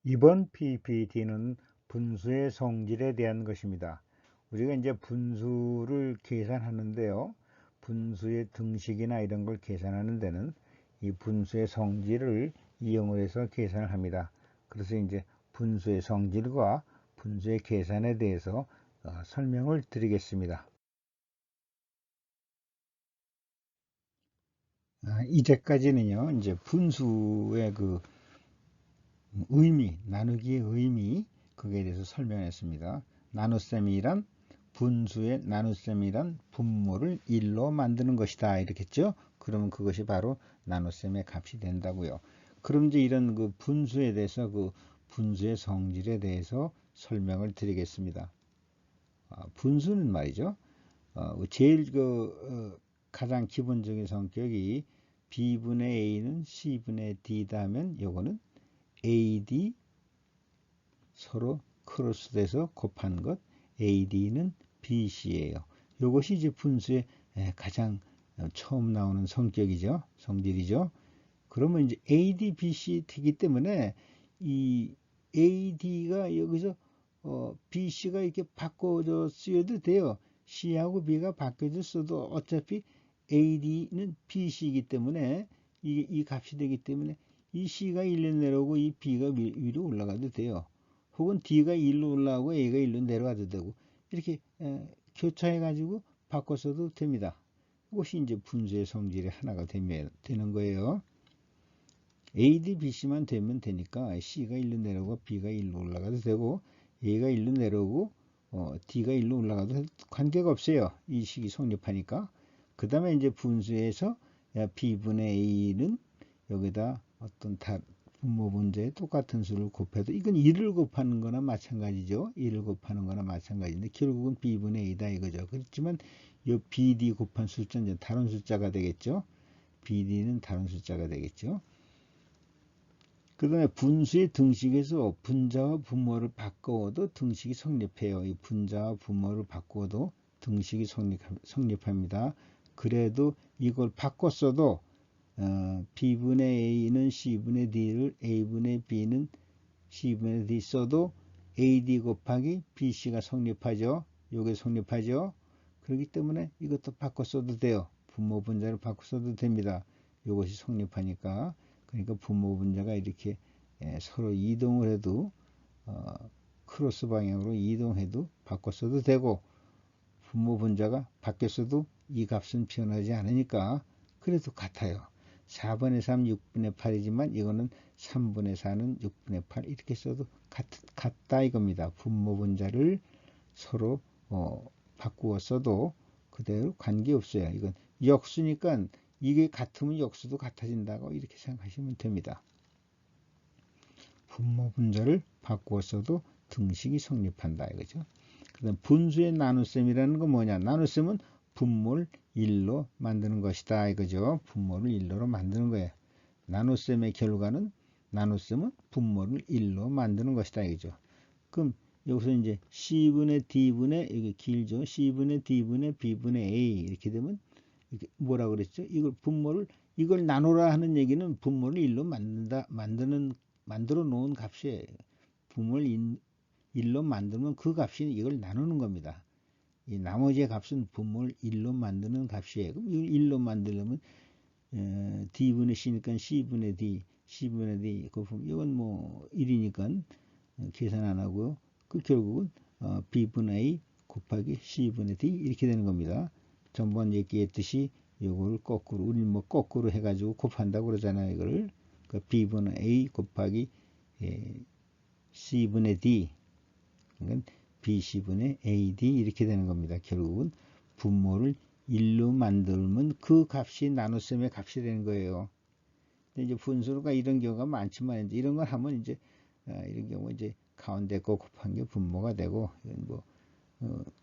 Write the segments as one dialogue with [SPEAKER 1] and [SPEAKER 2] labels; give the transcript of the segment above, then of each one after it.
[SPEAKER 1] 이번 PPT는 분수의 성질에 대한 것입니다. 우리가 이제 분수를 계산하는데요. 분수의 등식이나 이런 걸 계산하는 데는 이 분수의 성질을 이용을 해서 계산을 합니다. 그래서 이제 분수의 성질과 분수의 계산에 대해서 설명을 드리겠습니다. 이제까지는요, 이제 분수의 그 의미, 나누기의 의미, 그거에 대해서 설명했습니다. 나눗셈이란 분수의 나눗셈이란 분모를 1로 만드는 것이다 이렇게 했죠. 그러면 그것이 바로 나눗셈의 값이 된다고요. 그럼 이제 이런 그 분수에 대해서 그 분수의 성질에 대해서 설명을 드리겠습니다. 분수는 말이죠. 제일 가장 기본적인 성격이 b분의 a는 c분의 d다 하면 요거는 AD 서로 크로스돼서 곱한 것 AD는 BC예요. 이것이 이제 분수의 가장 처음 나오는 성격이죠. 성질이죠. 그러면 이제 AD, BC 되기 때문에 이 AD가 여기서 BC가 이렇게 바꿔져 쓰여도 돼요. C하고 B가 바뀌어져 써도 어차피 AD는 BC이기 때문에 이 값이 되기 때문에 이 C가 1로 내려오고 이 B가 위로 올라가도 돼요. 혹은 D가 1로 올라가고 A가 1로 내려가도 되고 이렇게 교차해 가지고 바꿔서도 됩니다. 이것이 이제 분수의 성질의 하나가 되는 거예요. AD, BC만 되면 되니까 C가 1로 내려오고 B가 1로 올라가도 되고 A가 1로 내려오고 D가 1로 올라가도 관계가 없어요. 이 식이 성립하니까. 그 다음에 이제 분수에서 B분의 A는 여기다 어떤 분모 분자에 똑같은 수를 곱해도 이건 1을 곱하는 거나 마찬가지죠. 1을 곱하는 거나 마찬가지인데 결국은 B분의 A다 이거죠. 그렇지만 이 BD 곱한 숫자는 다른 숫자가 되겠죠. BD는 다른 숫자가 되겠죠. 그 다음에 분수의 등식에서 분자와 분모를 바꿔도 등식이 성립해요. 이 분자와 분모를 바꿔도 등식이 성립합니다. 그래도 이걸 바꿨어도 B분의 A는 C분의 D를 A분의 B는 C분의 D 써도 AD 곱하기 BC가 성립하죠. 요게 성립하죠. 그렇기 때문에 이것도 바꿔 써도 돼요. 분모 분자를 바꿔 써도 됩니다. 이것이 성립하니까. 그러니까 분모 분자가 이렇게 서로 이동을 해도 크로스 방향으로 이동해도 바꿔 써도 되고 분모 분자가 바뀌었어도 이 값은 변하지 않으니까 그래도 같아요. 4분의 3, 6분의 8이지만 이거는 3분의 4는 6분의 8 이렇게 써도 같다 이겁니다. 분모 분자를 서로 바꾸어 써도 그대로 관계없어요. 이건 역수니까 이게 같으면 역수도 같아진다고 이렇게 생각하시면 됩니다. 분모 분자를 바꾸어 써도 등식이 성립한다 이거죠. 그다음 분수의 나눗셈이라는 건 뭐냐? 나눗셈은 분모를 1로 만드는 것이다 이거죠. 분모를 1로 만드는 거예요. 나눗셈의 결과는 나눗셈은 분모를 1로 만드는 것이다 이거죠. 그럼 여기서 이제 C분의 D분의 이게 길죠. C분의 D분의 B분의 A 이렇게 되면 이게 뭐라 그랬죠? 이걸 분모를 이걸 나누라 하는 얘기는 분모를 1로 만들어 놓은 값이에요. 분모를 1로 만들면 그 값이 이걸 나누는 겁니다. 이 나머지의 값은 분모를 1로 만드는 값이에요. 그럼 이걸 1로 만들려면 D분의 C니까 C분의 D, C분의 D 이건 뭐 1이니까 계산 안 하고요. 그 결국은 B분의 A 곱하기 C분의 D 이렇게 되는 겁니다. 전번 얘기했듯이 이거를 거꾸로 우리는 뭐 거꾸로 해가지고 곱한다고 그러잖아요. 이거를 그러니까 B분의 A 곱하기 C분의 D 그러니까 BC분의 AD 이렇게 되는 겁니다. 결국은 분모를 1로 만들면 그 값이 나눗셈의 값이 되는 거예요. 근데 이제 분수가 이런 경우가 많지만 이제 이런 걸 하면 이제 이런 경우 이제 가운데 거 곱한 게 분모가 되고 이건 뭐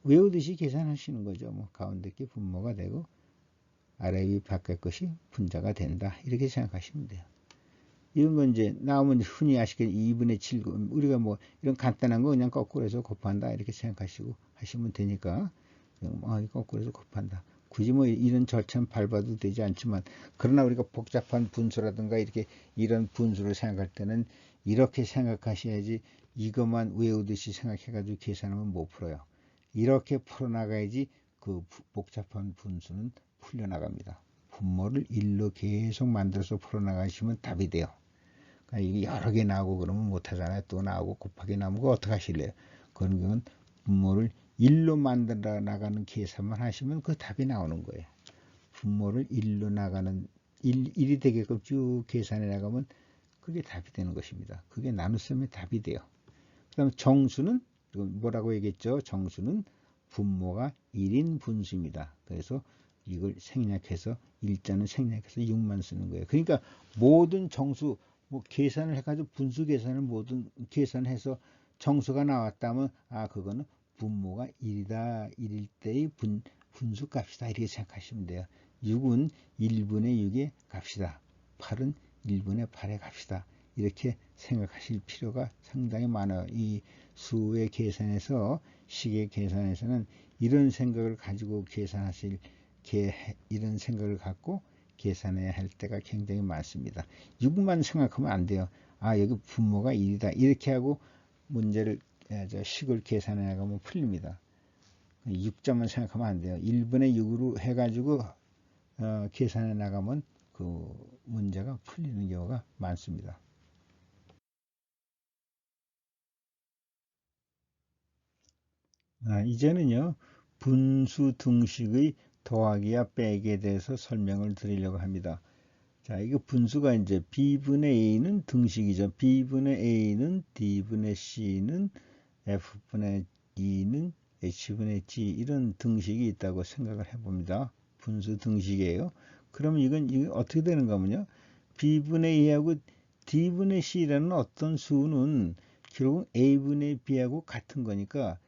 [SPEAKER 1] 외우듯이 계산하시는 거죠. 뭐 가운데 게 분모가 되고 아래 위 바깥 것이 분자가 된다 이렇게 생각하시면 돼요. 이런 건 이제 나오면 흔히 아시겠 2분의 7 우리가 뭐 이런 간단한 거 그냥 거꾸로 해서 곱한다 이렇게 생각하시고 하시면 되니까 거꾸로 해서 곱한다 굳이 뭐 이런 절차는 밟아도 되지 않지만, 그러나 우리가 복잡한 분수라든가 이렇게 이런 분수를 생각할 때는 이렇게 생각하셔야지, 이것만 외우듯이 생각해가지고 계산하면 못 풀어요. 이렇게 풀어나가야지 그 복잡한 분수는 풀려나갑니다. 분모를 1로 계속 만들어서 풀어나가시면 답이 돼요. 그러니까 이게 여러 개 나오고 그러면 못하잖아요. 또 나오고 곱하기 나오면 그거 어떻게 하실래요? 그런 경우는 분모를 1로 만들어 나가는 계산만 하시면 그 답이 나오는 거예요. 분모를 1로 나가는 1이 되게끔 쭉 계산해 나가면 그게 답이 되는 것입니다. 그게 나눗셈의 답이 돼요. 그 다음에 정수는 뭐라고 얘기했죠? 정수는 분모가 1인 분수입니다. 그래서 이걸 생략해서 일자는 생략해서 6만 쓰는 거예요. 그러니까 모든 정수 뭐 계산을 해가지고 분수 계산을 모든 계산해서 정수가 나왔다면 그거는 분모가 1이다. 1일 때의 분수 값이다. 이렇게 생각하시면 돼요. 6은 1분의 6의 값이다. 8은 1분의 8의 값이다. 이렇게 생각하실 필요가 상당히 많아요. 이 수의 계산에서, 식의 계산에서는 이런 생각을 가지고 이런 생각을 갖고 계산해야 할 때가 굉장히 많습니다. 6만 생각하면 안 돼요. 여기 분모가 1이다. 이렇게 하고 문제를, 식을 계산해 나가면 풀립니다. 6자만 생각하면 안 돼요. 1분의 6으로 해가지고 계산해 나가면 그 문제가 풀리는 경우가 많습니다. 이제는요, 분수 등식의 더하기와 빼기에 대해서 설명을 드리려고 합니다. 자, 이거 분수가 이제 b분의 a는 등식이죠. b분의 a는 d분의 c는 f분의 e는 h분의 g, 이런 등식이 있다고 생각을 해봅니다. 분수 등식이에요. 그러면 이건 어떻게 되는가 하면요, b분의 a하고 d분의 c라는 어떤 수는 결국 a분의 b하고 같은 거니까,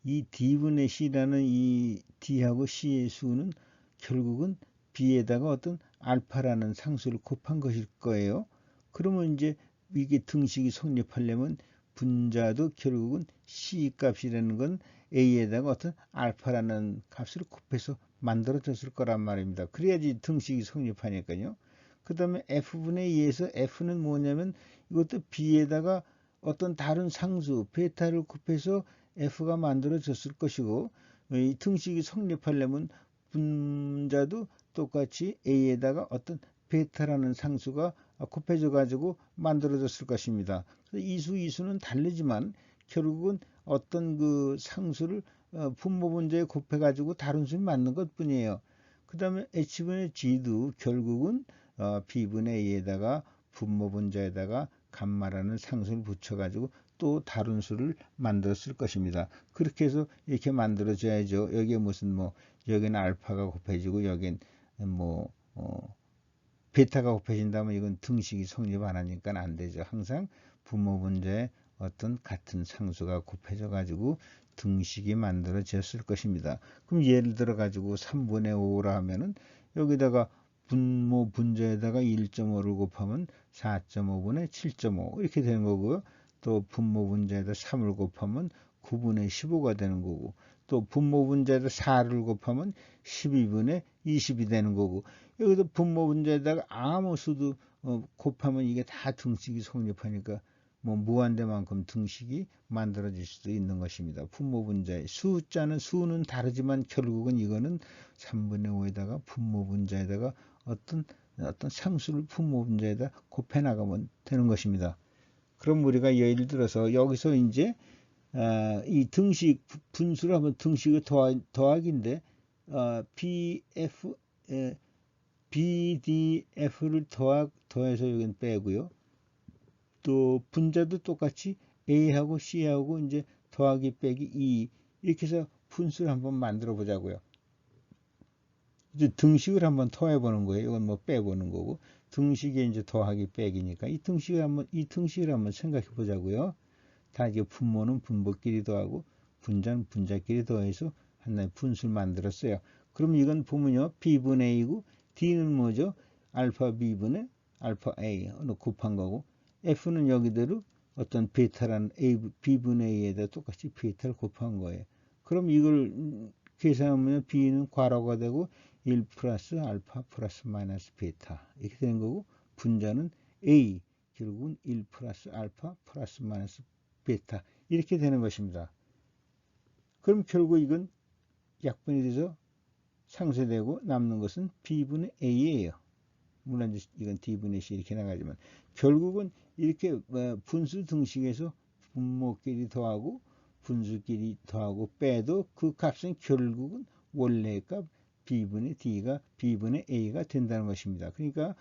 [SPEAKER 1] 이 d분의 c라는 이 d하고 c의 수는 결국은 b에다가 어떤 알파라는 상수를 곱한 것일 거예요. 그러면 이제 이게 등식이 성립하려면 분자도 결국은 c 값이라는 건 a에다가 어떤 알파라는 값을 곱해서 만들어졌을 거란 말입니다. 그래야지 등식이 성립하니까요. 그 다음에 f분의 2에서 f는 뭐냐면 이것도 b에다가 어떤 다른 상수 베타를 곱해서 f가 만들어졌을 것이고, 이 등식이 성립하려면 분자도 똑같이 a에다가 어떤 베타라는 상수가 곱해져 가지고 만들어졌을 것입니다. 이수는 다르지만 결국은 어떤 그 상수를 분모 분자에 곱해 가지고 다른 수를 만든 것 뿐이에요. 그 다음에 h분의 g도 결국은 b분의 a에다가 분모 분자에다가 감마라는 상수를 붙여 가지고 또 다른 수를 만들었을 것입니다. 그렇게 해서 이렇게 만들어져야죠. 여기에 무슨 여기는 알파가 곱해지고 여기는 베타가 곱해진다면 이건 등식이 성립 안 하니까 안 되죠. 항상 분모 분자에 어떤 같은 상수가 곱해져 가지고 등식이 만들어졌을 것입니다. 그럼 예를 들어 가지고 3분의 5라 하면은 여기다가 분모 분자에다가 1.5를 곱하면 4.5분의 7.5 이렇게 되는 거고요. 또 분모 분자에다 3을 곱하면 9분의 15가 되는 거고, 또 분모 분자에다 4를 곱하면 12분의 20이 되는 거고, 여기도 분모 분자에다가 아무 수도 곱하면 이게 다 등식이 성립하니까 무한대만큼 등식이 만들어질 수도 있는 것입니다. 분모 분자의 수는 다르지만 결국은 이거는 3분의 5에다가 분모 분자에다가 어떤 상수를 분모 분자에다 곱해 나가면 되는 것입니다. 그럼 우리가 예를 들어서 여기서 이제 이 등식 분수를 하면 등식의 더하기인데 BDF를 더해서 여기는 빼고요. 또 분자도 똑같이 A하고 C하고 이제 더하기 빼기 2 이렇게 해서 분수를 한번 만들어 보자고요. 이제 등식을 한번 더해 보는 거예요. 이건 빼보는 거고, 등식에 이제 더하기 빼기니까 이 등식을 한번 생각해 보자고요. 다 이게 분모는 분모끼리 더하고 분자는 분자끼리 더해서 하나의 분수를 만들었어요. 그럼 이건 보면요, b분의 a고 d는 뭐죠? 알파 b분의 알파 a 곱한 거고, f는 여기대로 어떤 베타라는 b분의 a에다 똑같이 베타를 곱한 거예요. 그럼 이걸 계산하면 b는 괄호가 되고 1 플러스 알파 플러스 마이너스 베타 이렇게 되는 거고, 분자는 A 결국은 1 플러스 알파 플러스 마이너스 베타 이렇게 되는 것입니다. 그럼 결국 이건 약분이 돼서 상쇄되고 남는 것은 B분의 A예요. 물론 이건 D분의 C 이렇게 나가지만 결국은 이렇게 분수 등식에서 분모끼리 더하고 분수끼리 더하고 빼도 그 값은 결국은 원래의 값 B분의 D가 B분의 A가 된다는 것입니다. 그러니까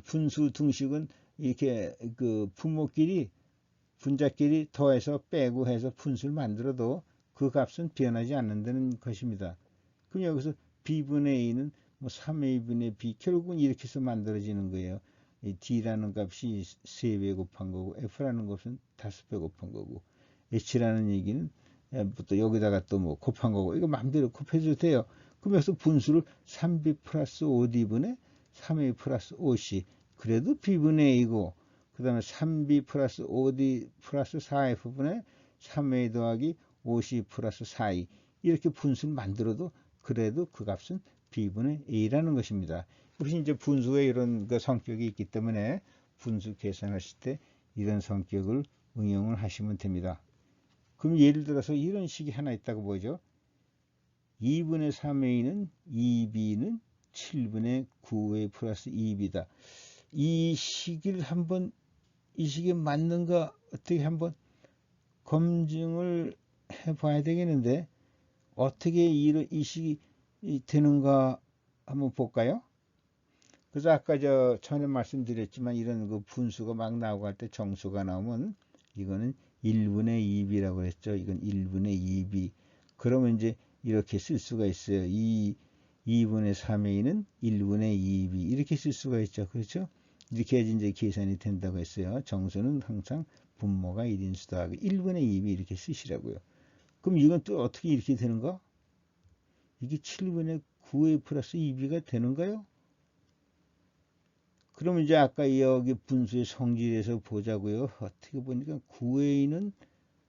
[SPEAKER 1] 분수 등식은 이렇게 그 분모끼리 분자끼리 더해서 빼고 해서 분수를 만들어도 그 값은 변하지 않는다는 것입니다. 그럼 여기서 B분의 A는 뭐 3A분의 B 결국은 이렇게 해서 만들어지는 거예요. 이 D라는 값이 3배 곱한 거고 F라는 값은 5배 곱한 거고 H라는 얘기는 또 여기다가 또 뭐 곱한 거고 이거 마음대로 곱해줘도 돼요. 그럼 여기서 분수를 3B 플러스 5D분의 3A 플러스 5C 그래도 B분의 A고 그 다음에 3B 플러스 5D 플러스 4F분의 3A 더하기 5C 플러스 4E 이렇게 분수를 만들어도 그래도 그 값은 B분의 A라는 것입니다. 이것이 이제 분수에 이런 그 성격이 있기 때문에 분수 계산하실 때 이런 성격을 응용을 하시면 됩니다. 그럼 예를 들어서 이런 식이 하나 있다고 보죠. 2분의 3A는 2B는 7분의 9A 플러스 2B다. 이 식을 한번 이 식이 맞는가 어떻게 한번 검증을 해봐야 되겠는데 어떻게 이 식이 되는가 한번 볼까요? 그래서 아까 전에 말씀드렸지만 이런 그 분수가 막 나오고 할 때 정수가 나오면 이거는 1분의 2b라고 했죠. 이건 1분의 2b. 그러면 이제 이렇게 쓸 수가 있어요. 2분의 3a는 1분의 2b 이렇게 쓸 수가 있죠. 그렇죠? 이렇게 해야지 이제 계산이 된다고 했어요. 정수는 항상 분모가 1인수 더하기 1분의 2b 이렇게 쓰시라고요. 그럼 이건 또 어떻게 이렇게 되는가? 이게 7분의 9a 플러스 2b가 되는가요? 그러면 이제 아까 여기 분수의 성질에서 보자고요. 어떻게 보니까 9a는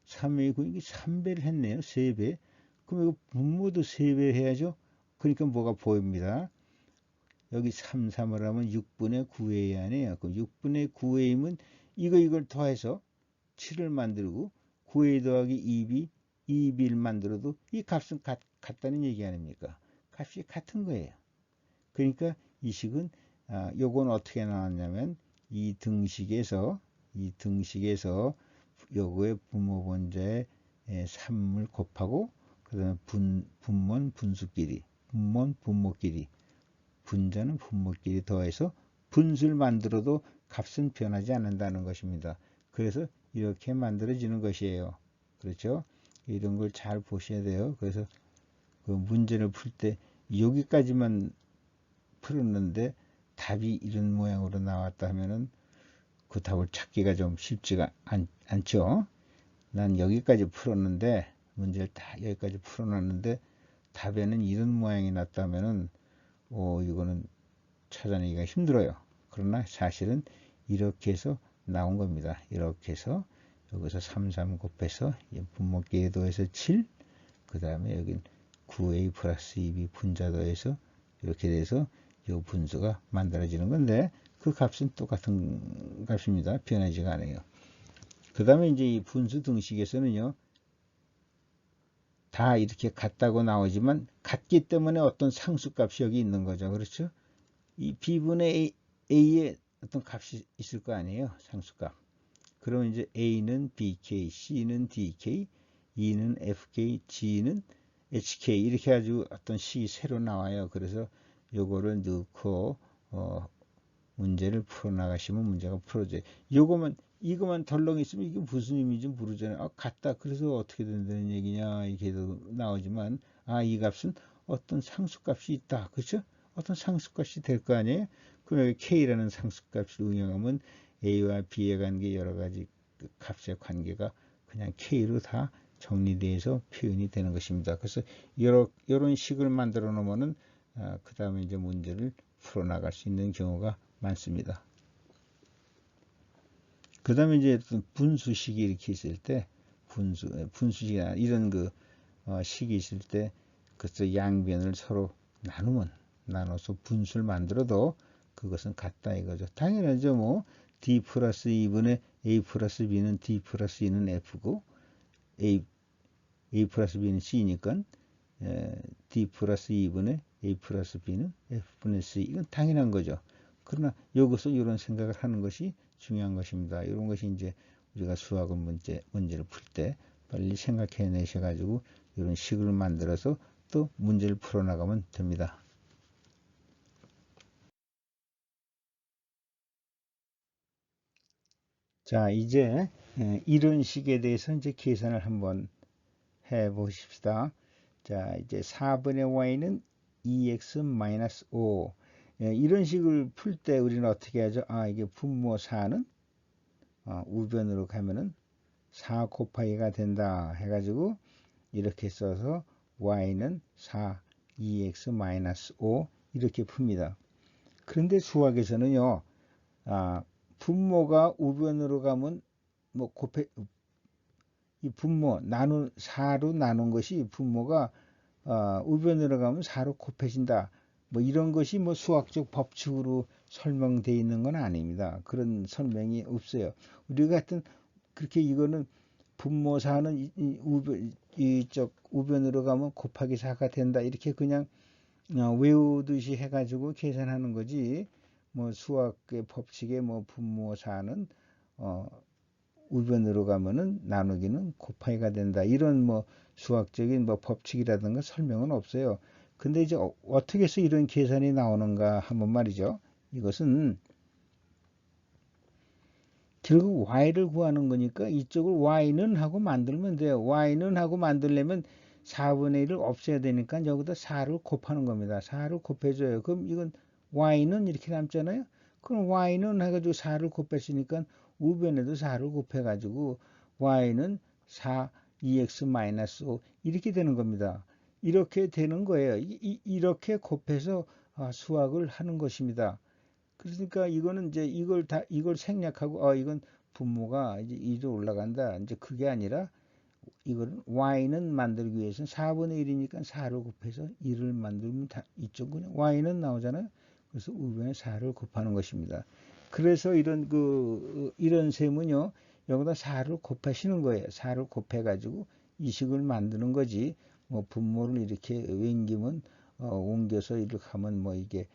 [SPEAKER 1] 3a고 이게 3배를 했네요. 3배. 그럼 이거 분모도 3배 해야죠. 그러니까 뭐가 보입니다. 여기 3, 3을 하면 6분의 9a 아니에요. 그럼 6분의 9a면 이걸 더해서 7을 만들고 9a 더하기 2b를 만들어도 이 값은 같다는 얘기 아닙니까? 값이 같은 거예요. 그러니까 이 식은 요건 어떻게 나왔냐면 이 등식에서 요거의 분모 분자에 3을 곱하고 그 다음에 분모는 분수끼리 분모는 분모끼리 분자는 분모끼리 더해서 분수를 만들어도 값은 변하지 않는다는 것입니다. 그래서 이렇게 만들어지는 것이에요. 그렇죠? 이런 걸 잘 보셔야 돼요. 그래서 그 문제를 풀 때 여기까지만 풀었는데 답이 이런 모양으로 나왔다 하면은 그 답을 찾기가 좀 쉽지가 않죠. 난 여기까지 풀었는데 문제를 다 여기까지 풀어놨는데 답에는 이런 모양이 났다면은 이거는 찾아내기가 힘들어요. 그러나 사실은 이렇게 해서 나온 겁니다. 이렇게 해서 여기서 3, 3 곱해서 분모끼리 더해서 7, 그 다음에 여긴 9a 플러스 2b 분자 더해서 이렇게 돼서 이 분수가 만들어지는 건데 그 값은 똑같은 값입니다. 변하지가 않아요. 그 다음에 이제 이 분수 등식에서는요, 다 이렇게 같다고 나오지만 같기 때문에 어떤 상수값이 여기 있는 거죠. 그렇죠? 이 b분의 a에 어떤 값이 있을 거 아니에요. 상수값. 그러면 이제 a는 bk, c는 dk, e는 fk, g는 hk 이렇게 해가지고 어떤 식이 새로 나와요. 그래서 요거를 넣고 문제를 풀어나가시면 문제가 풀어져요. 이거만 덜렁 있으면 이게 무슨 의미인지 모르잖아요. 같다. 그래서 어떻게 된다는 얘기냐 이렇게 나오지만 이 값은 어떤 상수값이 있다. 그렇죠? 어떤 상수값이 될 거 아니에요? 그럼 여기 k라는 상수값을 응용하면 a와 b의 관계 여러 가지 그 값의 관계가 그냥 k로 다 정리돼서 표현이 되는 것입니다. 그래서 이런 식을 만들어 놓으면은 그 다음에 이제 문제를 풀어나갈 수 있는 경우가 많습니다. 그 다음에 이제 분수식이 이렇게 있을 때, 분수식이나 이런 식이 있을 때, 그래서 양변을 서로 나눠서 분수를 만들어도 그것은 같다 이거죠. 당연하죠. 뭐 D 플러스 2분의 A 플러스 B는 D 플러스 2는 F고 A 플러스 B는 C니까 D 플러스 2분의 A 플러스 B는 F분의 C. 이건 당연한 거죠. 그러나 여기서 이런 생각을 하는 것이 중요한 것입니다. 이런 것이 이제 우리가 수학은 문제를 풀 때 빨리 생각해 내셔가지고 이런 식을 만들어서 또 문제를 풀어나가면 됩니다. 자, 이제 이런 식에 대해서 이제 계산을 한번 해 보십시다. 자, 이제 4분의 y는 2x-5. 이런 식을 풀 때 우리는 어떻게 하죠? 이게 분모 4는 우변으로 가면은 4 곱하기가 된다 해가지고 이렇게 써서 y는 4 2x-5 이렇게 풉니다. 그런데 수학에서는요, 분모가 우변으로 가면 뭐 이 분모 4로 나눈 것이 분모가 우변으로 가면 4로 곱해진다. 뭐 이런 것이 뭐 수학적 법칙으로 설명되어 있는 건 아닙니다. 그런 설명이 없어요. 우리가 하여튼 그렇게 이거는 분모 4는 이쪽 우변으로 가면 곱하기 4가 된다. 이렇게 그냥 외우듯이 해가지고 계산하는 거지. 뭐 수학의 법칙에 뭐 분모 4는 우변으로 가면은 나누기는 곱하기가 된다. 이런 뭐 수학적인 뭐 법칙이라든가 설명은 없어요. 근데 이제 어떻게 해서 이런 계산이 나오는가 하면 말이죠. 이것은 결국 y를 구하는 거니까 이쪽을 y는 하고 만들면 돼요. y는 하고 만들려면 4분의 1을 없애야 되니까 여기다 4를 곱하는 겁니다. 4를 곱해줘요. 그럼 이건 y는 이렇게 남잖아요. 그럼 y는 해가지고 4를 곱했으니까 우변에도 4를 곱해가지고 y는 4 2x-5 이렇게 되는 겁니다. 이렇게 되는 거예요. 이렇게 곱해서 수학을 하는 것입니다. 그러니까 이거는 이제 이걸 생략하고 이건 분모가 이제 2로 올라간다. 이제 그게 아니라 이거는 y는 만들기 위해서는 4분의 1이니까 4를 곱해서 1을 만들면 이쪽 그냥 y는 나오잖아요. 그래서 우변에 4를 곱하는 것입니다. 그래서 이런 셈은요. 여기다 4를 곱하시는 거예요. 4를 곱해 가지고 이 식을 만드는 거지. 뭐 분모를 이렇게 옮기면 옮겨서 이렇게 하면 뭐 이게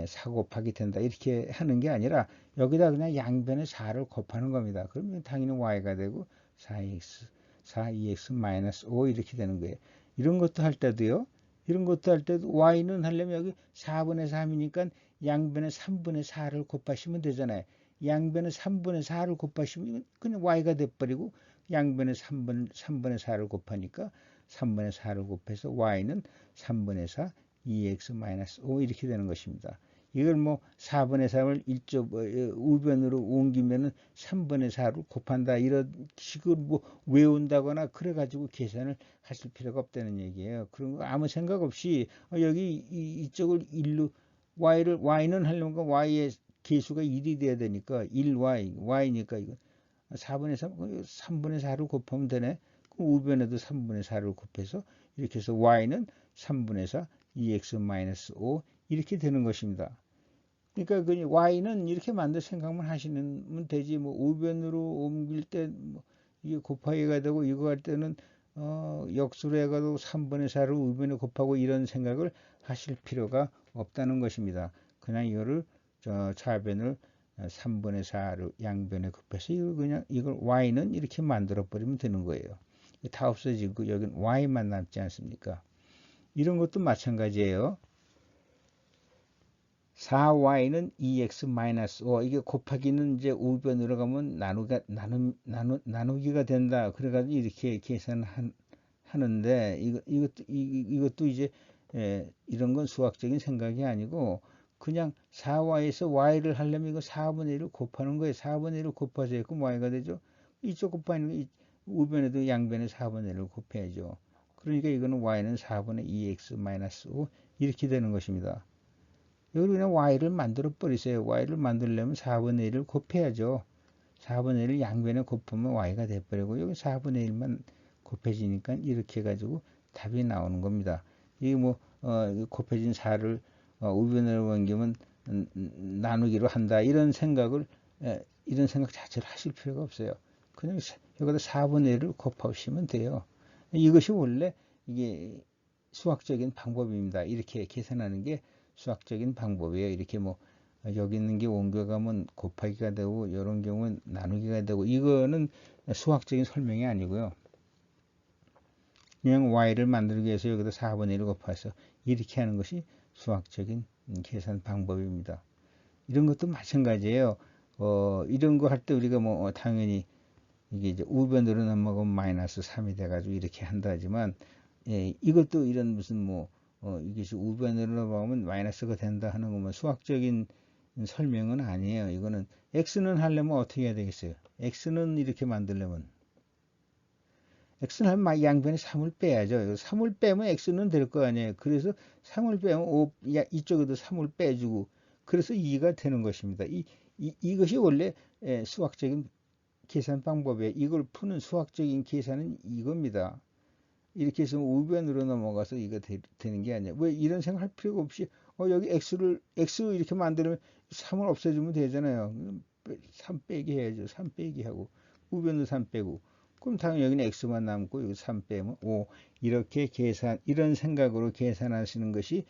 [SPEAKER 1] 4 곱하기 된다 이렇게 하는 게 아니라 여기다 그냥 양변에 4를 곱하는 겁니다. 그러면 당연히 y가 되고 4x 4 2x-5 이렇게 되는 거예요. 이런 것도 할 때도요. 이런 것도 할 때도 y는 하려면 여기 4분의 3이니까 양변에 3분의 4를 곱하시면 되잖아요. 양변에 3분의 4를 곱하시면 그냥 y가 돼버리고 양변에 3분의 4를 곱하니까 3분의 4를 곱해서 y는 3분의 4 2x-5 이렇게 되는 것입니다. 이걸 뭐 4분의 3을 우변으로 옮기면은 3분의 4로 곱한다 이런 식으로 뭐 외운다거나 그래가지고 계산을 하실 필요가 없다는 얘기예요. 그런 거 아무 생각 없이 여기 이쪽을 1로 y는 하려면 y의 계수가 1이 돼야 되니까 y니까 이거 4분의 3분의 4로 곱하면 되네. 그럼 우변에도 3분의 4를 곱해서 이렇게 해서 y는 3분의 4 2x-5 이렇게 되는 것입니다. 그러니까 그 y는 이렇게 만들 생각만 하시면 되지. 뭐 우변으로 옮길 때 뭐 이게 곱하기가 되고 이거 할 때는 역수로 해가지고 3분의 4를 우변에 곱하고 이런 생각을 하실 필요가 없다는 것입니다. 그냥 이거를 좌변을 3분의 4를 양변에 곱해서 이걸 y는 이렇게 만들어 버리면 되는 거예요. 다 없어지고 여기는 y만 남지 않습니까? 이런 것도 마찬가지예요. 4y는 2x-5 이게 곱하기는 이제 우변으로 가면 나누기가 된다. 그래가지고 이렇게 계산하는데 이것도 이제 이런 건 수학적인 생각이 아니고 그냥 4y에서 y를 하려면 이거 4분의 1을 곱하는 거예요. 4분의 1을 곱해서 그럼 y가 되죠. 이쪽 곱하는 우변에도 양변에 4분의 1을 곱해야죠. 그러니까 이거는 y는 4분의 2x-5 이렇게 되는 것입니다. 여기 그냥 y를 만들어 버리세요. y를 만들려면 4분의 1을 곱해야죠. 4분의 1을 양변에 곱하면 y가 돼버리고 여기 4분의 1만 곱해지니까 이렇게 해가지고 답이 나오는 겁니다. 이게 뭐 곱해진 4를 우변으로 옮기면 나누기로 한다. 이런 생각 자체를 하실 필요가 없어요. 그냥 여기다 4분의 1을 곱하시면 돼요. 이것이 원래 이게 수학적인 방법입니다. 이렇게 계산하는 게 수학적인 방법이에요. 이렇게 뭐 여기 있는 게 옮겨가면 곱하기가 되고 이런 경우는 나누기가 되고 이거는 수학적인 설명이 아니고요. 그냥 y를 만들기 위해서 여기다 4분의 1을 곱해서 이렇게 하는 것이 수학적인 계산 방법입니다. 이런 것도 마찬가지예요. 이런 거 할 때 우리가 뭐 당연히 이게 이제 우변으로 넘어가면 마이너스 3이 돼가지고 이렇게 한다 하지만 이것도 이런 무슨 뭐 이것이 우변으로 넘어가면 마이너스가 된다 하는 거면 수학적인 설명은 아니에요. 이거는 x는 하려면 어떻게 해야 되겠어요? x는 이렇게 만들려면 x는 하면 양변에 3을 빼야죠. 3을 빼면 x는 될 거 아니에요. 그래서 3을 빼면 이쪽에도 3을 빼주고 그래서 2가 되는 것입니다. 이것이 원래 수학적인 계산 방법이에요. 이걸 푸는 수학적인 계산은 이겁니다. 이렇게 해서 우변으로 넘어가서 이거 되는 게 아니에요. 왜 이런 생각할 필요가 없이 여기 x 이렇게 만들면 3을 없애주면 되잖아요. 3 빼기 해야죠. 3 빼기 하고 우변으로 3 빼고 그럼 당연히 여기는 x만 남고 여기 3 빼면 5 이렇게 이런 생각으로 계산하시는 것이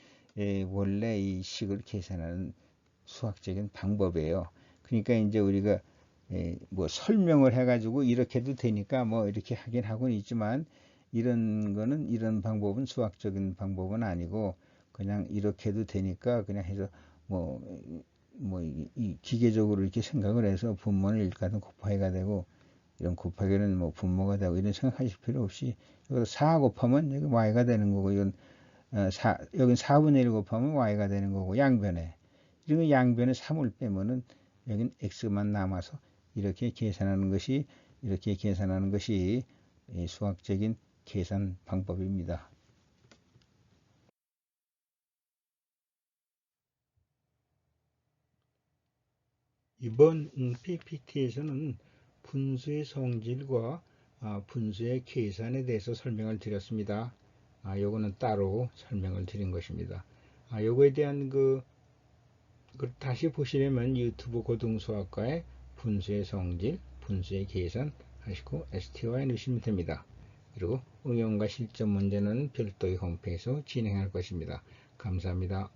[SPEAKER 1] 원래 이 식을 계산하는 수학적인 방법이에요. 그러니까 이제 우리가 뭐 설명을 해가지고 이렇게 해도 되니까 뭐 이렇게 하긴 하고는 있지만 이런 방법은 수학적인 방법은 아니고 그냥 이렇게 해도 되니까 그냥 해서 이 기계적으로 이렇게 생각을 해서 분모는 일가든 곱하기가 되고 이런 곱하기는 뭐 분모가 되고 이런 생각하실 필요 없이 여기서 4 곱하면 여기 y가 되는 거고 이건 여긴 4분의 1 곱하면 y가 되는 거고 양변에 이런 양변에 3을 빼면은 여긴 x만 남아서 이렇게 계산하는 것이 수학적인 계산 방법입니다. 이번 PPT에서는 분수의 성질과 분수의 계산에 대해서 설명을 드렸습니다. 요거는 따로 설명을 드린 것입니다. 요거에 대한 그 다시 보시려면 유튜브 고등수학과의 분수의 성질, 분수의 계산 하시고 STY 넣으시면 됩니다. 그리고 응용과 실전 문제는 별도의 홈페이지에서 진행할 것입니다. 감사합니다.